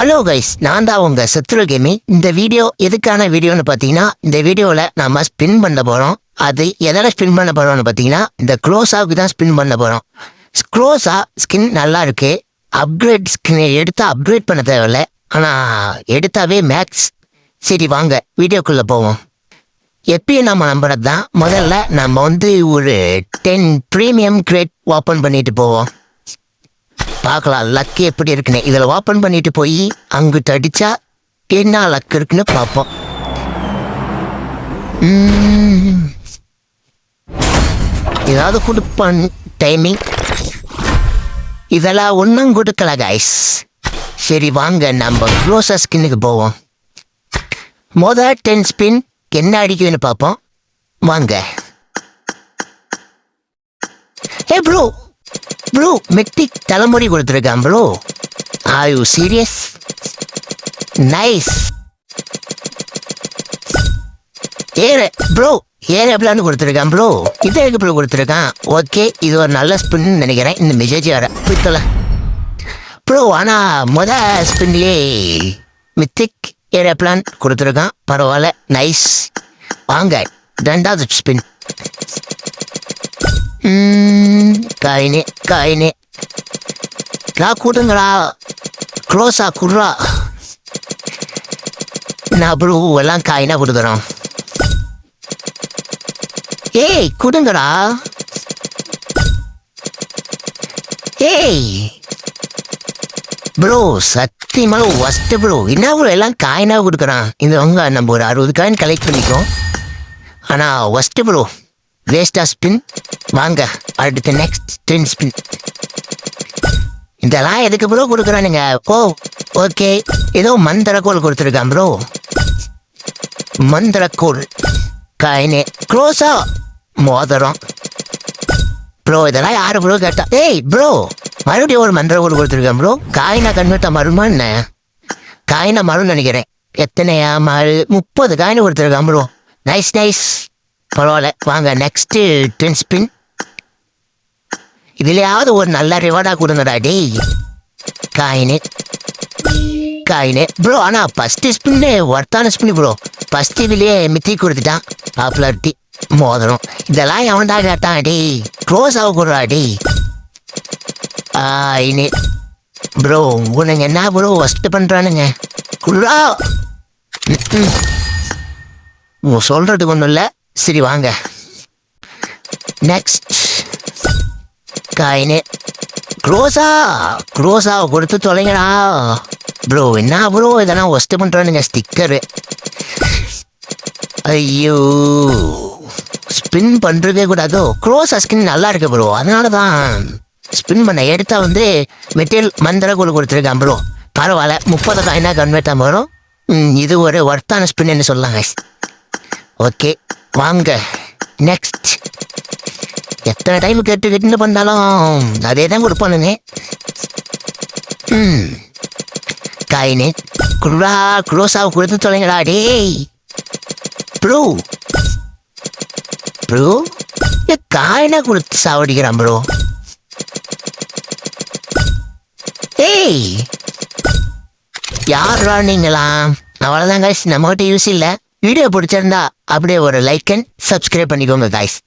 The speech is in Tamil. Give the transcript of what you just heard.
ஹலோ கைஸ், நான் தான் உங்கள் சத்ரு கேமிங். இந்த வீடியோ எதுக்கான வீடியோன்னு பார்த்தீங்கன்னா, இந்த வீடியோவில் நம்ம ஸ்பின் பண்ண போகிறோம். அது எதால் ஸ்பின் பண்ண போகிறோம்னு பார்த்தீங்கன்னா, இந்த க்ளோஸாவுக்கு தான் ஸ்பின் பண்ண போகிறோம். க்ளோஸா ஸ்கின் நல்லா இருக்கு. அப்கிரேட் ஸ்கின் எடுத்து அப்கிரேட் பண்ண தேவையில்லை, ஆனால் எடுத்தாவே மேக்ஸ். சரி வாங்க வீடியோக்குள்ளே போவோம். எப்பயும் நம்ம நம்புறது தான். முதல்ல நம்ம ஒரு 10 ப்ரீமியம் கிரேட் ஓப்பன் பண்ணிட்டு போவோம். பார்க்கலாம் லக்கு எப்படி இருக்குன்னு. இதில் ஓப்பன் பண்ணிட்டு போய் அங்கிட்ட அடித்தா என்ன லக் இருக்குன்னு பார்ப்போம். ஏதாவது கொடுப்பான் டைமிங். இதெல்லாம் ஒன்றும் கொடுக்கல கைஸ். சரி வாங்க நம்ம க்ளோஸர் ஸ்கின்னுக்கு போவோம். 10 ஸ்பின் என்ன அடிக்குதுன்னு பார்ப்போம் வாங்க. ஏ ப்ரோ ப்ரோ மெட்டிக் தலைமுறை கொடுத்துருக்கான் bro. Are you serious? Nice. ஏற எப்பலான்னு கொடுத்துருக்கான் ப்ரோ. இதை எதுக்கு ப்ரோ கொடுத்துருக்கான்? ஓகே, இது ஒரு நல்ல ஸ்பின்னு நினைக்கிறேன். இந்த மெசேஜ் வர பிடிக்கல ப்ரோ. ஆனால் ஸ்பின்லேயே மித்திக் ஏற பிளான் கொடுத்துருக்கான். பரவாயில்ல, நைஸ். வாங்க ரெண்டாவது ஸ்பின். காயினே கூட்டுங்களா, க்ளோஸா குடுறா. நான் ப்ரோ எல்லாம் காயினா கொடுக்குறோம். ஏய் கொடுங்கடா. ஏய் ப்ரோ சத்தியமாக ஒஸ்ட் ப்ரோ. என்ன ப்ரோ எல்லாம் காயினா கொடுக்குறான். இந்த நம்ம ஒரு 60 காயின் கலெக்ட் பண்ணிக்கோம். ஆனால் ஒஸ்ட் ப்ரோ, வேஸ்டா ஸ்பின். வாங்க அடுத்து நெக்ஸ்ட் 10 ஸ்பின். இதெல்லாம் எதுக்கு ப்ரோ கொடுக்குறானுங்க? ஓகே, ஏதோ மந்திரக்கோள் கொடுத்துருக்கான் ப்ரோ. மந்திரக்கோள் காயினே க்ளோஸா மோதிரம் ப்ரோ. இதெல்லாம் யாரு ப்ரோ கேட்டா? ஏய் ப்ரோ மறுபடியும் ஒரு மந்திரக்கோள் கொடுத்துருக்கான் ப்ரோ. காயினா கன்வெர்ட்டா மருமா என்ன? காயினா மருன்னு நினைக்கிறேன். எத்தனையா 30 காயின் கொடுத்துருக்கான் ப்ரோ. நைஸ் நைஸ், பரவாயில்ல. வாங்க நெக்ஸ்ட் 10 ஸ்பின். இதுலையாவது ஒரு நல்ல ரிவார்டா கொடுங்கடா டேய். காயினே ப்ரோ. ஆனால் ஃபர்ஸ்ட் ஸ்பின்னு ஒர்த்தான ஸ்பின் ப்ரோ. ஃபர்ஸ்ட் இதுலேயே மித்தி கொடுத்துட்டான். பாப்புலாரிட்டி மோதிரம். இதெல்லாம் எவன்டா கேட்டான் டேய்? க்ளோஸ் ஆக கொடுறா டேய். காயினே ப்ரோ, உனங்க என்ன ப்ரோ ஒஸ்ட் பண்ணுறானுங்க? குடுறா. சொல்கிறதுக்கு ஒன்றும் இல்லை. சரி வாங்க நெக்ஸ்ட். காயினே க்ளோஸா கொடுத்து தொலைங்கடா ப்ரோ. என்ன ப்ரோ இதெல்லாம் ஒஸ்ட் பண்ணுறானுங்க? ஸ்டிக்கரு. ஐயோ ஸ்பின் பண்ணுறதே கூடாதோ. க்ளோஸா ஸ்கின் நல்லா இருக்கு ப்ரோ, அதனால தான் ஸ்பின் பண்ண. எடுத்தா மெட்டீரியல் மந்திரக்கோள் கொடுத்துருக்கான் ப்ரோ. பரவாயில்ல, 30 காயினா கன்வெர்ட் வரும். இது ஒரு ஒர்த்தான ஸ்பின்னு சொல்லலாங்க. ஓகே வாங்க நெக்ஸ்ட். எத்தனை டைம் கேட்டு பண்ணாலும் அதே தான் கொடுப்பானுங்க. காயினே குடுறா, க்ளோஸாக கொடுத்து தொலைங்கடா டேய். ப்ரோ காயினா கொடுத்து சாவடிக்கிறான் ப்ரோ. ஏய் யாரா நீங்களா? அவ்வளோதான் கைஸ், நம்மகிட்ட யூஸ் இல்லை. வீடியோ பிடிச்சிருந்தா அப்படியே ஒரு லைக் அண்ட் சப்ஸ்கிரைப் பண்ணிக்கோங்க கைஸ்.